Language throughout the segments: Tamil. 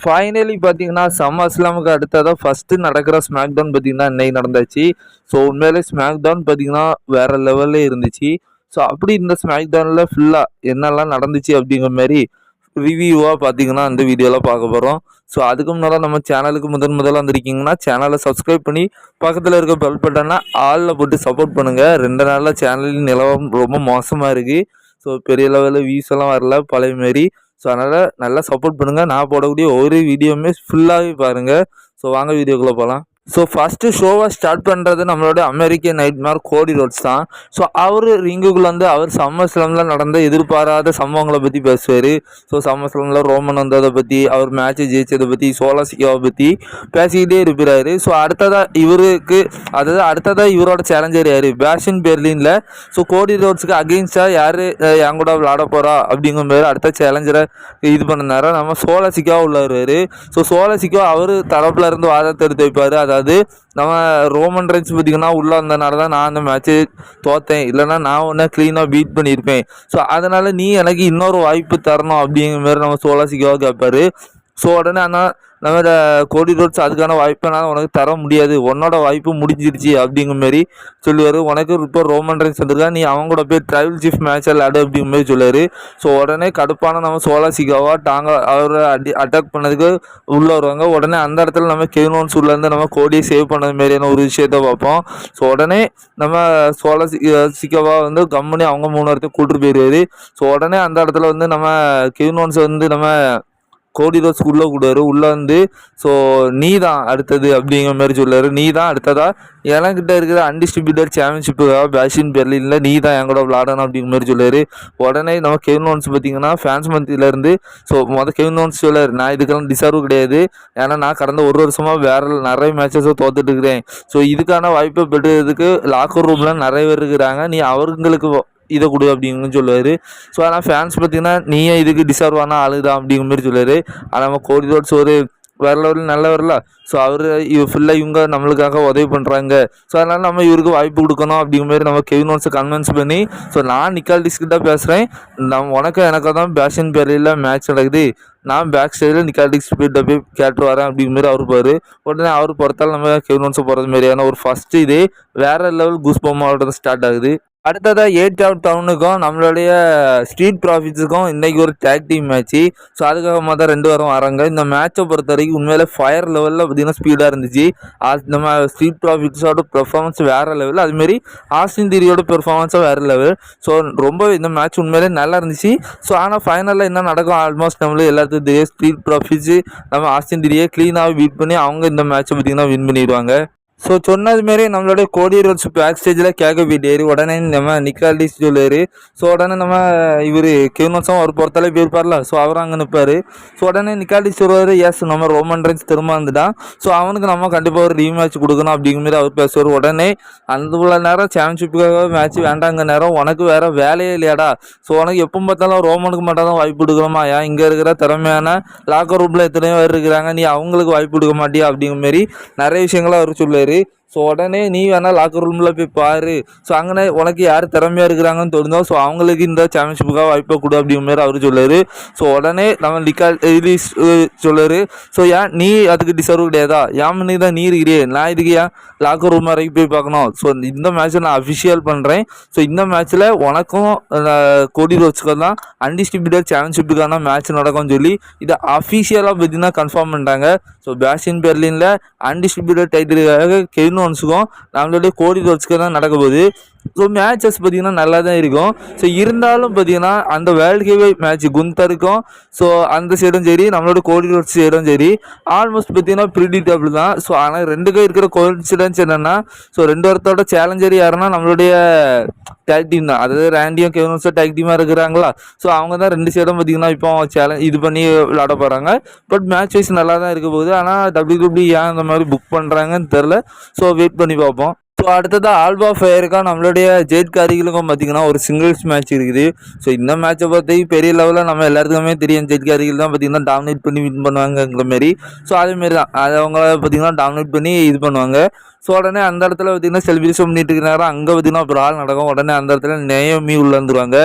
ஃபைனலி பார்த்தீங்கன்னா, SummerSlamக்கு அடுத்ததா ஃபர்ஸ்ட்டு நடக்கிற ஸ்மாக்டவுன் பார்த்தீங்கன்னா, இன்னைக்கு நடந்துச்சு. ஸோ உண்மையிலே ஸ்மாக்டவுன் பார்த்தீங்கன்னா, வேற லெவல்ல இருந்துச்சு. ஸோ அப்படி இந்த ஸ்மாக்டவுன்ல ஃபுல்லா என்னெல்லாம் நடந்துச்சு அப்படிங்கிற மாரி ரிவ்யூவா பார்த்தீங்கன்னா, அந்த வீடியோல பார்க்க போறோம். ஸோ அதுக்கு முன்னால நம்ம சேனலுக்கு முதல்ல வந்திருக்கீங்கன்னா, சேனலை சப்ஸ்கிரைப் பண்ணி பக்கத்துல இருக்க பெல் பட்டனை ஆல்ல போட்டு சப்போர்ட் பண்ணுங்க. 2 நாள்ல சேனலின் நிலவரம் ரொம்ப மோசமா இருக்கு. ஸோ பெரிய லெவல்ல வியூஸ் எல்லாம் வரல பழைய மாரி. ஸோ அதனால் நல்லா சப்போர்ட் பண்ணுங்கள். நான் போடக்கூடிய ஒவ்வொரு வீடியோவுமே ஃபுல்லாகவே பாருங்கள். ஸோ வாங்க வீடியோக்குள்ளே போகலாம். ஸோ ஃபஸ்ட்டு ஷோவை ஸ்டார்ட் பண்ணுறது நம்மளோட அமெரிக்கன் நைட்மேர் கோடி ரோட்ஸ் தான். ஸோ அவர் ரிங்குக்குள்ளே வந்து அவர் SummerSlamல நடந்த எதிர்பாராத சம்பவங்களை பற்றி பேசுவார். ஸோ SummerSlamல ரோமன் வந்ததை பற்றி, அவர் மேட்சை ஜெயிச்சதை பற்றி, சோலா சிக்காவை பற்றி பேசிக்கிட்டே இருக்கிறாரு. ஸோ அடுத்ததாக இவரோட சேலஞ்சர் யார், பேஷன் பெர்லினில். ஸோ கோடி ரோட்ஸுக்கு அகெயின்ஸ்டாக யார் என் கூட விளாட போகிறா அப்படிங்கிற மாதிரி அடுத்த சேலஞ்சரை இது பண்ண நம்ம சோலா சிக்காவை உள்ளவர். ஸோ சோலா சிக்கா அவர் தரப்புல இருந்து வாதத்தை எடுத்து வைப்பார். அதாவது நம்ம ரோமன் ரெயின்ஸ் பார்த்தீங்கன்னா உள்ளே வந்தனால தான் நான் அந்த மேட்ச்சு தோத்தேன், இல்லைனா நான் ஒன்று க்ளீனாக பீட் பண்ணியிருப்பேன். ஸோ அதனால் நீ எனக்கு இன்னொரு வாய்ப்பு தரணும் அப்படிங்கிற மாதிரி நம்ம சோலா சிக்காவை கேட்பார். ஸோ உடனே ஆனால் நம்ம கோடி ரோட்ஸ் அதுக்கான வாய்ப்பெல்லாம் உனக்கு தர முடியாது, உன்னோட வாய்ப்பு முடிஞ்சிருச்சு அப்படிங்கிற மாதிரி சொல்லுவார். உனக்கு இப்போ ரோமன் ரெயின்ஸ் வந்துருக்கா, நீ அவங்க கூட போய் ட்ரைபல் சீஃப் மேட்ச் விளையாடு அப்படிங்கிற மாதிரி சொல்லுவார். ஸோ உடனே கடுப்பான நம்ம சோலா சிக்காவா அவரை அட்டாக் பண்ணதுக்கு உள்ளே வருவாங்க. உடனே அந்த இடத்துல நம்ம கெவின் ஓவன்ஸ் உள்ளேருந்து நம்ம கோடியை சேவ் பண்ணது மாதிரியான ஒரு விஷயத்த பார்ப்போம். ஸோ உடனே நம்ம சோலா சிக்காவா வந்து கம்முனி அவங்க 3 இடத்துக்கு கூட்டிட்டு போயிடுவார். ஸோ உடனே அந்த இடத்துல வந்து நம்ம கெவின் ஓவன்ஸ் வந்து நம்ம கோடி ரோட்ஸ் உள்ளே வந்து ஸோ நீ தான் அடுத்தது அப்படிங்கிற மாதிரி சொல்லுவார். நீ தான் அடுத்ததா என்கிட்ட இருக்கிற அன்டிஸ்ட்ரிபியூட்டட் சாம்பியன்ஷிப்புக்காக பேஷன் பெர்லினில் நீ தான் என் கூட விளாடணும் அப்படிங்கிற மாதிரி சொல்லுவார். உடனே நம்ம கெவின் ஓவன்ஸ் பார்த்தீங்கன்னா ஃபேன்ஸ் மத்தியிலேருந்து ஸோ கெவின் ஓவன்ஸ் சொல்லுவார், நான் இதுக்கெல்லாம் டிசர்வ் கிடையாது, ஏன்னா நான் கடந்த ஒரு வருஷமாக நிறைய மேட்சஸை தோத்துட்டு இருக்கிறேன். ஸோ இதுக்கான வாய்ப்பை பெற்றதுக்கு லாக்கர் ரூமில் நிறைய பேர் இருக்கிறாங்க, நீ அவங்களுக்கு இதை கொடு அப்படின்னு சொல்லுவார். ஸோ ஆனால் ஃபேன்ஸ் பார்த்தீங்கன்னா நீயே இதுக்கு டிசர்வ் ஆனால் ஆளுதான் அப்படிங்கிற மாதிரி சொல்லுவார். ஆனால் நம்ம கோடி ரோட்ஸ் ஒரு வேற லெவலில் நல்ல வரல. ஸோ ஃபுல்லாக இவங்க நம்மளுக்காக உதவி பண்ணுறாங்க, ஸோ அதனால் நம்ம இவருக்கு வாய்ப்பு கொடுக்கணும் அப்படிங்கிற மாதிரி நம்ம கெவின் ஓவன்ஸை கன்வின்ஸ் பண்ணி, ஸோ நான் நிக்கால்டிஸ்கிட்ட பேசுகிறேன், எனக்கு தான் பேஷன் பெர்லினில் மேட்ச் நடக்குது, நான் பேக் ஸ்டேஜில் நிக்கால்டிஸ் கிட்ட போய் கேட்டு வரேன் அப்படிங்கிற மாதிரி அவர் பாரு. உடனே அவர் பொறுத்தால் நம்ம கெவின் ஓவன்ஸை போகிறது மாதிரியான ஒரு ஃபஸ்ட்டு இதே வேற லெவல் கூஸ்பம்மாவோட ஸ்டார்ட் ஆகுது. அடுத்ததாக 8 டவுனுக்கும் நம்மளுடைய ஸ்ட்ரீட் ப்ராஃபிட்ஸுக்கும் இன்றைக்கி ஒரு டேக் டீம் மேட்ச்சு. ஸோ அதுக்காக மொத்தம் 2 வாரம் வராங்க. இந்த மேட்சை பொறுத்த வரைக்கும் உண்மையிலே ஃபயர் லெவலில் பார்த்திங்கன்னா ஸ்பீடாக இருந்துச்சு. நம்ம ஸ்ட்ரீட் ப்ராஃபிட்ஸோட பெர்ஃபார்மன்ஸ் வேறு லெவல், அதுமாரி ஆஸ்டின் திரியோட பெர்ஃபார்மன்ஸும் வேறு லெவல். ஸோ ரொம்ப இந்த மேட்ச் உண்மையிலே நல்லா இருந்துச்சு. ஸோ ஆனால் ஃபைனலில் என்ன நடக்கும் ஆல்மோஸ்ட் நம்மளுக்கு எல்லாத்துக்கும் தெரியும். ஸ்ட்ரீட் ப்ராஃபிட்ஸு நம்ம ஆஸ்டின் திரியை க்ளீனாக பீட் பண்ணி அவங்க இந்த மேட்ச்சை பார்த்திங்கன்னா வின் பண்ணிடுவாங்க. ஸோ சொன்னது மாரி நம்மளோட கோடி ரோட்ஸ் பேக் ஸ்டேஜில் கேட்க போயிட்டாரு. உடனே நம்ம நிக்கால்டிஸ் சொல்லுவார். ஸோ உடனே நம்ம இவர் கெவின் ஓவன்ஸும் அவர் பொறுத்தாலே போயிருப்பார்ல, ஸோ அவர் அங்கே நிற்பார். ஸோ உடனே நிக்கால்டிஸ் சொல்லுவார், எஸ் நம்ம ரோமன் ரெயின்ஸ் திரும்ப வந்துட்டான், ஸோ அவனுக்கு நம்ம கண்டிப்பாக ஒரு ரீமேட்ச் கொடுக்கணும் அப்படிங்கிற மாதிரி அவர் பேசுவார். உடனே அந்த உள்ள நேரம் சாம்பியன்ஷிப்புக்காக மேட்ச் வேண்டாங்க நேரம், உனக்கு வேறு வேலையே இல்லையாடா, ஸோ உனக்கு எப்போ பார்த்தாலும் ரோமனுக்கு மட்டும் தான் வாய்ப்பு கொடுக்கணுமா, ஏன் இங்கே இருக்கிற திறமையான லாக்கர் ரூமில் எத்தனையோ பேர் இருக்கிறாங்க, நீ அவங்களுக்கு வாய்ப்பு கொடுக்க மாட்டியா அப்படிங்கிற மாரி நிறைய விஷயங்களை அவர் சொல்லுவார். ஸோ உடனே நீ வேணால் லாக்கர் ரூமில் போய் பாரு, ஸோ அங்கே உனக்கு யார் திறமையாக இருக்கிறாங்கன்னு தோணுதோ ஸோ அவங்களுக்கு இந்த சாம்பியன்ஷிப்புக்காக வாய்ப்பை கொடு அப்படிங்கிற மாதிரி அவர் சொல்லுவார். ஸோ உடனே நம்ம நிக்கால்டிஸ் சொல்லுவார், ஸோ ஏன் நீ அதுக்கு டிசர்வ் கிடையாதா, ஏன் நீ தான் நீ இருக்கிறியே, நான் இதுக்கு ஏன் லாக்கர் ரூம் வரைக்கும் போய் பார்க்கணும், ஸோ இந்த மேட்ச்சை நான் அஃபிஷியல் பண்ணுறேன். ஸோ இந்த மேட்ச்சில் உனக்கும் கோடி ரோட்ஸுக்கும் தான் அன்டிஸ்ட்ரிபியூட்டட் சாம்பியன்ஷிப்புக்கான மேட்ச் நடக்கும்னு சொல்லி இதை அஃபிஷியலாக பார்த்தீங்கன்னா கன்ஃபார்ம் பண்ணிட்டாங்க. ஸோ பேஷன் பெர்லினில் அன்டிஸ்ட்ரிபியூட்டட் டைட்டிலுக்காக கெவின் ஓவன்ஸுக்கும் நம்மளுடைய கோடி ரோட்ஸுக்கு தான் நடக்க போகுது. ஸோ மேட்சஸ் பார்த்திங்கன்னா நல்லா தான் இருக்கும். ஸோ இருந்தாலும் பார்த்திங்கன்னா அந்த வேர்ல்டு ஹெவிவெயிட் மேட்ச் குந்தருக்கும் ஸோ அந்த சைடும் சரி நம்மளோட கோடி ரோட்ஸ் சைடும் சரி ஆல்மோஸ்ட் பார்த்திங்கன்னா ப்ரிடிக்டபிள் தான். ஸோ ஆனால் ரெண்டுக்கும் இருக்கிற கோஇன்சிடென்ஸ் என்னென்னா, ஸோ 2 வாரத்தோட சேலஞ்சர் யாருன்னா நம்மளுடைய டேக் டீம் தான், அதாவது ரேண்டியும் கெவின் ஓவன்ஸும் டேக் டீமாக இருக்கிறாங்களா, ஸோ அவங்க தான் 2 சைடும் பார்த்திங்கன்னா இப்போ இது பண்ணி விளாட போகிறாங்க. பட் மேட்ச் வைஸ் நல்லா தான் இருக்க போகுது. ஆனால் WWE ஏன் அந்த மாதிரி புக் பண்ணுறாங்கன்னு தெரில. ஸோ வெயிட் பண்ணி பார்ப்போம். ஸோ அடுத்ததா ஆல்பா ஃபயருக்கா நம்மளுடைய ஜெயிட் காரிகளுக்கும் பார்த்தீங்கன்னா ஒரு சிங்கிள்ஸ் மேட்ச் இருக்குது. ஸோ இந்த மேட்சை பற்றி பெரிய லெவலில் நம்ம எல்லாத்துக்குமே தெரியும். ஜெயிட் காரிகள் தான் பார்த்தீங்கன்னா டாமினேட் பண்ணி வின் பண்ணுவாங்கங்கிற மாரி. ஸோ அதேமாரி தான் அது அவங்க பார்த்தீங்கன்னா டாமினேட் பண்ணி இது பண்ணுவாங்க. ஸோ உடனே அந்த இடத்துல பார்த்தீங்கன்னா செலிப்ரேஷன் பண்ணிட்டு இருக்கிறாங்க. அங்கே பார்த்தீங்கன்னா ஒரு ஆள் நடக்கும். உடனே அந்த இடத்துல நேயமி உள்ள வந்துருவாங்க.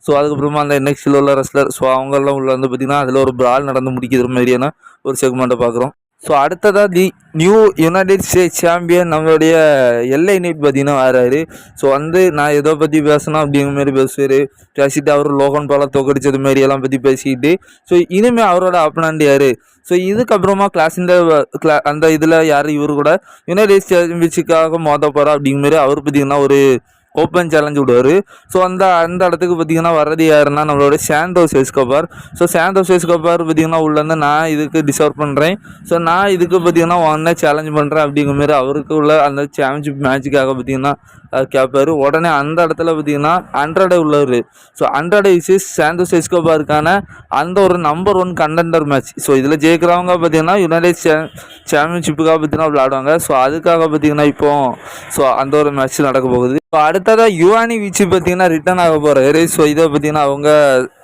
ஸோ அதுக்கப்புறமா அந்த NXTல உள்ள ரெஸ்லர் ஸோ அவங்கெல்லாம் உள்ள வந்து பார்த்தீங்கன்னா அதில் ஒரு பிரால் நடந்து முடிக்கிற மாதிரியான ஒரு செக்மெண்ட்டை பார்க்குறோம். ஸோ அடுத்ததாக நியூ யுனைடெட் ஸ்டேட்ஸ் சாம்பியன் நம்மளுடைய LA Knight பார்த்தீங்கன்னா வராரு. ஸோ வந்து நான் எதை பற்றி பேசணும் அப்படிங்கிற மாதிரி பேசிட்டு அவர் லோகன் பாலை தோக்கடிச்சது மாரி எல்லாம் பற்றி பேசிக்கிட்டு ஸோ இனிமேல் அவரோட ஆப்பனண்ட் யார், ஸோ இதுக்கப்புறமா அந்த இதில் யார் இவர் கூட யுனைடெட் சாம்பியன்ஷிப்காக மோத போகிறா அப்படிங்கிற மாதிரி அவர் பார்த்தீங்கன்னா ஒரு ஓப்பன் சேலஞ்ச் விடுவார். ஸோ அந்த இடத்துக்கு பார்த்தீங்கன்னா வர்றது யாருன்னா நம்மளோட Santos Escobar. So Santos Escobar பார்த்தீங்கன்னா உள்ளேருந்து நான் இதுக்கு டிசர்வ் பண்ணுறேன், ஸோ நான் இதுக்கு பார்த்தீங்கன்னா ஒன்னே சேலஞ்ச் பண்ணுறேன் அப்படிங்கிற மாதிரி அவருக்கு உள்ள அந்த சாம்பியன்ஷிப் மேட்சுக்காக பார்த்தீங்கன்னா கேட்பார். உடனே அந்த இடத்துல பார்த்தீங்கன்னா அண்ட்ராடே உள்ளவர். ஸோ அண்ட்ராடே விசஸ் சாண்டோஸ் எஸ்கோபாருக்கான அந்த ஒரு நம்பர் 1 கண்டெண்டர் மேட்ச். ஸோ இதில் ஜெயிக்கிறவங்க பார்த்தீங்கன்னா யுனைடெட் சாம்பியன்ஷிப்புக்காக பார்த்தீங்கன்னா விளையாடுவாங்க. ஸோ அதுக்காக பார்த்தீங்கன்னா இப்போ ஸோ அந்த ஒரு மேட்ச் நடக்க போகுது. இப்போ அடுத்ததாக யுவானி வீச்சு பார்த்தீங்கன்னா ரிட்டர்ன் ஆக போகிறாரு. ஸோ இதை பார்த்தீங்கன்னா அவங்க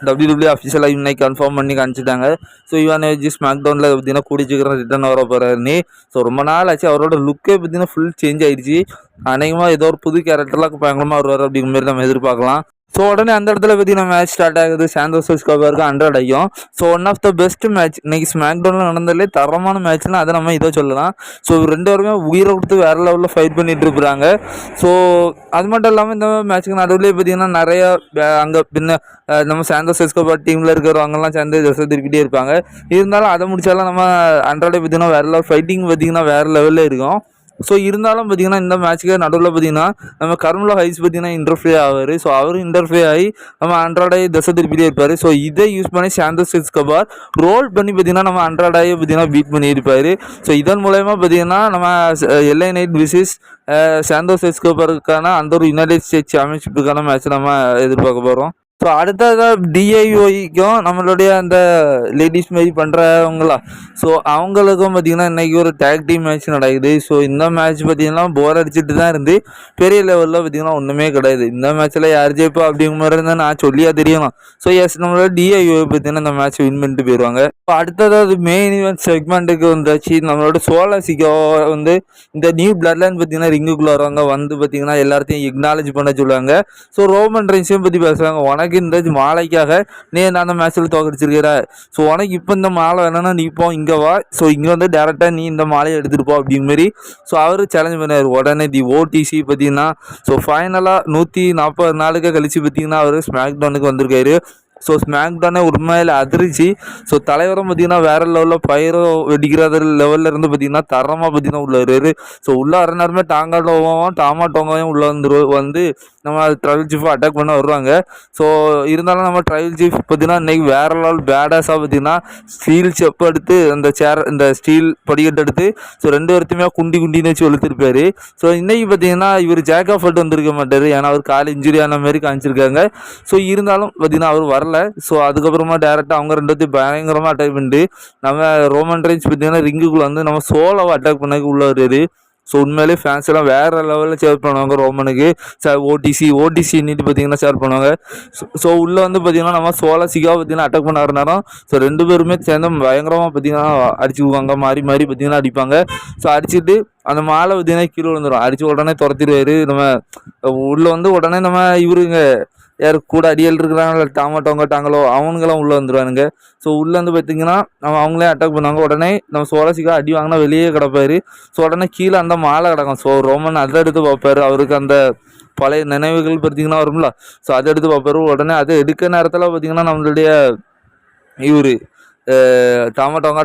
WWE அஃபிஷியலாக இன்னைக்கு கன்ஃபார்ம் பண்ணி காமிச்சிட்டாங்க. ஸோ யுவானி வீச்சு ஸ்மாக்டவுனில் பார்த்தீங்கன்னா கூடி சீக்கிரம் ரிட்டர்ன் வர போகிறாருன்னு. ஸோ ரொம்ப நாள் ஆச்சு. அவரோட லுக்கே பார்த்தீங்கன்னா ஃபுல் சேஞ்ச் ஆயிடுச்சு. அநேகமாக ஏதோ ஒரு புது கேரக்டர்லாம் பயங்கரமாக வருவார் அப்படிங்கிற மாதிரி நம்ம எதிர்பார்க்கலாம். ஸோ உடனே அந்த இடத்துல பார்த்தீங்கன்னா மேட்ச் ஸ்டார்ட் ஆகுது. சாண்டோஸ் எஸ்கோபாருக்கு 100 ஐயும். So one of the best match இன்னைக்கு ஸ்மாக்டவுனில் நடந்ததுலேயே தரமான மேட்ச்னா அதை நம்ம இதை சொல்லலாம். ஸோ 2 பேருமே உயிரை கொடுத்து வேறு லெவலில் ஃபைட் பண்ணிட்டு இருக்கிறாங்க. ஸோ அது மட்டும் இல்லாமல் இந்த மேட்ச்சுக்கு நடுவுலேயே பார்த்தீங்கன்னா நிறையா அங்கே பின்ன நம்ம சாண்டோஸ் எஸ்கோபார் டீமில் இருக்கிறவங்கலாம் சேர்ந்து திசை திருப்பிட்டே இருப்பாங்க. இருந்தாலும் அதை முடிச்சாலும் நம்ம 100 பார்த்தீங்கன்னா வேறு லெவல் ஃபைட்டிங் பார்த்தீங்கன்னா வேறு லெவலில் இருக்கும். ஸோ இருந்தாலும் பார்த்தீங்கன்னா இந்த மேட்ச்சுக்கு நடுவில் பார்த்தீங்கன்னா நம்ம கர்மலா ஹைஸ் பார்த்தீங்கன்னா இன்டர்ஃபியர் ஆவார். ஸோ அவர் இன்டர்ஃபியர் ஆகி நம்ம அண்ட்ராடாயை திசை திருப்பிட்டே இருப்பார். ஸோ இதை யூஸ் பண்ணி சாண்டோஸ் எஸ்கோபார் ரோல் பண்ணி பார்த்தீங்கன்னா நம்ம அண்ட்ராடாயை பார்த்தீங்கன்னா பீட் பண்ணியிருப்பார். ஸோ இதன் மூலயமா பார்த்தீங்கன்னா நம்ம LA Knight விசஸ் சாண்டோஸ் எஸ்கோபாருக்கான அந்த ஒரு யுனைடெட் ஸ்டேட்ஸ் சாம்பியன்ஷிப்புக்கான மேட்ச் நம்ம எதிர்பார்க்க போகிறோம். ஸோ அடுத்ததாக DIYக்கும் நம்மளுடைய அந்த லேடிஸ் மாரி பண்ணுறவங்களா ஸோ அவங்களுக்கும் பார்த்திங்கன்னா இன்றைக்கி ஒரு டேக் டீம் மேட்ச் நடக்குது. ஸோ இந்த மேட்ச் பார்த்திங்கன்னா போர் அடிச்சுட்டு தான் இருந்து பெரிய லெவலில் பார்த்திங்கன்னா ஒன்றுமே கிடையாது. இந்த மேட்ச்சில் யார் ஜெயிப்பா அப்படிங்கிற மாதிரி இருந்தால் நான் சொல்லியா தெரியணும். ஸோ எஸ் நம்மளோட DIY பார்த்திங்கன்னா இந்த மேட்ச் வின் பண்ணிட்டு போயிடுவாங்க. இப்போ அடுத்ததாவது மெயின் ஈவெண்ட் செக்மெண்ட்டுக்கு வந்தாச்சு. நம்மளோட சோலாசிக்கோ வந்து இந்த நியூ பிளட் லைன் பார்த்திங்கன்னா ரிங்குக்குள்ளே வரவங்க வந்து பார்த்திங்கன்னா எல்லாத்தையும் எக்னாலஜ் பண்ண சொல்லுவாங்க. ஸோ ரோமன் ரெயின்ஸையும் பற்றி பேசுவாங்க. உனக்கு இந்த மாலைக்காக நீ அந்த மேட்ச்சில் தோக்கடிச்சிருக்கிற, ஸோ உனக்கு இப்போ இந்த மாலை வேணும்னா நீ இப்போ இங்கே வா, ஸோ இங்கே வந்து டேரெக்டாக நீ இந்த மாலையை எடுத்துகிட்டு போ அப்படிங்கிற மாதிரி ஸோ அவர் சேலஞ்ச் பண்ணார். உடனே OTC பார்த்தீங்கன்னா ஸோ ஃபைனலாக 140 நாளுக்கு கழிச்சு பார்த்தீங்கன்னா அவர் ஸ்மாக்டவுனுக்கு வந்திருக்காரு. ஸோ ஸ்மாக்டவுனே உண்மையில் அதிர்ச்சி. ஸோ தலைவரும் பார்த்தீங்கன்னா வேறு லெவலில் பயிரோ வெடிக்கிற லெவலில் இருந்து பார்த்தீங்கன்னா தரமாக பார்த்தீங்கன்னா உள்ள வருவார். ஸோ உள்ளே வர நேரமே டாமா டோங்காவையும் உள்ளே வந்து நம்ம ட்ரைவல் சீஃபை அட்டாக் பண்ண வருவாங்க. ஸோ இருந்தாலும் நம்ம ட்ரைவல் சீஃப் பார்த்தீங்கன்னா இன்றைக்கி வேறு லெவல் பேடாஸாக பார்த்தீங்கன்னா ஸ்டீல் செப் எடுத்து இந்த ஸ்டீல் படிக்கட்டு எடுத்து ஸோ 2 பேர்த்தையுமே குண்டின்னு வச்சு வெளுத்திருப்பார். ஸோ இன்றைக்கி பார்த்தீங்கன்னா இவர் ஜாக் ஆஃப் வந்திருக்க மாட்டார். ஏன்னா அவர் கால் இன்ஜுரி ஆன மாதிரி காமிச்சிருக்காங்க. ஸோ இருந்தாலும் பார்த்தீங்கன்னா அவர் வரல. ஸோ அதுக்கப்புறமா டேரெக்டாக அவங்க 2 பேர்த்தையும் பயங்கரமாக அட்டாக் பண்ணிட்டு நம்ம ரோமன் ரெயின்ஸ் பார்த்தீங்கன்னா ரிங்குக்குள்ளே வந்து நம்ம சோலோவை அட்டாக் பண்ணக்கு உள்ள வருது. ஸோ உண்மையிலே ஃபேன்ஸ் எல்லாம் வேறு லெவலில் ஷேர் பண்ணுவாங்க ரோமனுக்கு. ஓடிசி இன்னிட்டு பார்த்தீங்கன்னா ஷேர் பண்ணுவாங்க. ஸோ உள்ளே வந்து பார்த்தீங்கன்னா நம்ம சோலாசிக்காக பார்த்தீங்கன்னா அட்டாக் பண்ண இருந்தாலும் ஸோ 2 பேருமே சேர்ந்து பயங்கரமாக பார்த்தீங்கன்னா அடிச்சுக்குவாங்க. மாறி பார்த்தீங்கன்னா அடிப்பாங்க. ஸோ அடிச்சுட்டு அந்த மாலை பார்த்தீங்கன்னா கீழே விழுந்துடும். அடித்து உடனே துரத்திடுவார். நம்ம உள்ளே வந்து உடனே நம்ம இவருங்க யார் கூட அடியல் இருக்கிறாங்களோ டாங்களோ அவனுங்கெல்லாம் உள்ளே வந்துடுவானுங்க. ஸோ உள்ளே வந்து பார்த்திங்கன்னா நம்ம அவங்களே அட்டாக் பண்ணுவாங்க. உடனே நம்ம சோலாசிக்காக அடி வாங்கினா வெளியே கிடப்பார். ஸோ உடனே கீழே அந்த மாலை கிடக்கும். ஸோ ரோமன் அதை எடுத்து பார்ப்பார். அவருக்கு அந்த பழைய நினைவுகள் பார்த்திங்கன்னா வரும்ல, ஸோ அதை எடுத்து பார்ப்பார். உடனே அதை எடுக்க நேரத்தில் பார்த்திங்கன்னா நம்மளுடைய இவர்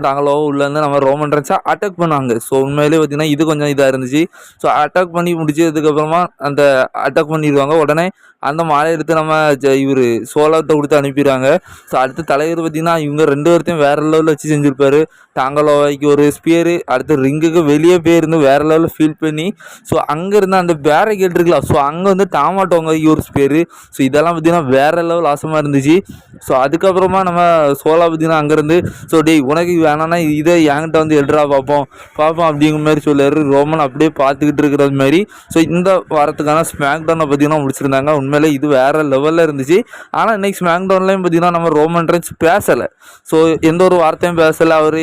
டாங்களோ உள்ளேருந்து நம்ம ரோமன் ரெயின்ஸை அட்டாக் பண்ணுவாங்க. ஸோ உண்மையிலே பார்த்திங்கன்னா இது கொஞ்சம் இதாக இருந்துச்சு. ஸோ அட்டாக் பண்ணி முடிச்சதுக்கப்புறமா அந்த அட்டாக் பண்ணிடுவாங்க. உடனே அந்த மாலை எடுத்து நம்ம இவர் சோலாத்தை கொடுத்து அனுப்பிடுவாங்க. ஸோ அடுத்த தலைவர் பார்த்திங்கன்னா இவங்க 2 பேர்த்தையும் வேறு லெவலில் வச்சு செஞ்சுருப்பார். டாங்கலோவைக்கு ஒரு ஸ்பியரு, அடுத்து ரிங்குக்கு வெளியே போயிருந்து வேறு லெவலில் ஃபீல் பண்ணி ஸோ அங்கேருந்து அந்த பேரிகேட் இருக்கலாம். ஸோ அங்கே வந்து டாமாட்டோங்கைக்கு ஒரு ஸ்பியரு. ஸோ இதெல்லாம் பார்த்திங்கன்னா வேறு லெவல் ஆசமாக இருந்துச்சு. ஸோ அதுக்கப்புறமா நம்ம சோலா பார்த்திங்கன்னா அங்கேருந்து வந்து ஸோ டேய் உனக்கு வேணான்னா இதை என்கிட்ட வந்து எடுறா பார்ப்போம் அப்படிங்கிற மாதிரி சொல்லுவார். ரோமன் அப்படியே பார்த்துக்கிட்டு இருக்கிறது மாதிரி. ஸோ இந்த வாரத்துக்கான ஸ்மாக் டவுனை பார்த்தீங்கன்னா முடிச்சிருந்தாங்க. உண்மையிலே இது வேறு லெவலில் இருந்துச்சு. ஆனால் இன்றைக்கி ஸ்மாக் டவுன்லேயும் பார்த்தீங்கன்னா நம்ம ரோமன் ரெயின்ஸ் பேசலை. ஸோ எந்த ஒரு வார்த்தையும் பேசலை. அவர்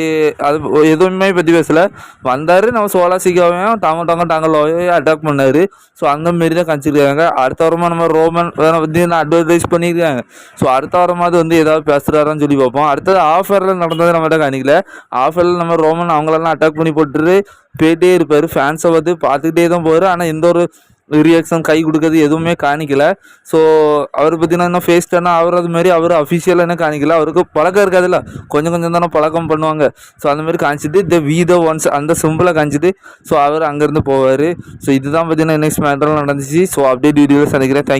அது எதுவுமே பற்றி பேசலை. வந்தார், நம்ம சோலா சிக்காவையும் டாங்கலோவையும் அட்டாக் பண்ணார். ஸோ அந்த மாரி தான் காமிச்சிருக்காங்க. அடுத்த வாரமாக நம்ம ரோமன் பற்றி அட்வர்டைஸ் பண்ணியிருக்காங்க. ஸோ அடுத்த வாரமாவது வந்து ஏதாவது பேசுகிறாரான்னு சொல்லி பார்ப்போம். அடுத்தது ஆஃபரில் நடந்தது நம்மகிட்ட காணிக்கல. ஆஃபரில் நம்ம ரோமன் அவங்களெல்லாம் அட்டாக் பண்ணி போட்டுட்டு போயிட்டே இருப்பார். ஃபேன்ஸை பார்த்துக்கிட்டே தான் போவார். ஆனால் எந்த ஒரு ரியாக்ஷன் கை கொடுக்குறது எதுவுமே காணிக்கல. ஸோ அவர் பார்த்தீங்கன்னா இன்னும் ஃபேஸ் தானே அவர் அது மாதிரி அவர் அஃபிஷியலாக என்ன காணிக்கல. அவருக்கு பழக்கம் இருக்காதுல்ல, கொஞ்சம் தானே பழக்கம் பண்ணுவாங்க. ஸோ அந்த மாதிரி காமிச்சிட்டு த ஒன்ஸ் அந்த சிம்பிளை காமிச்சிட்டு ஸோ அவர் அங்கேருந்து போவார். ஸோ இதுதான் பார்த்தீங்கன்னா நெக்ஸ்ட் மேட்டரில் நடந்துச்சு. ஸோ அப்டேட் வீடியோவில் சந்திக்கிறேன். தேங்க்யூ.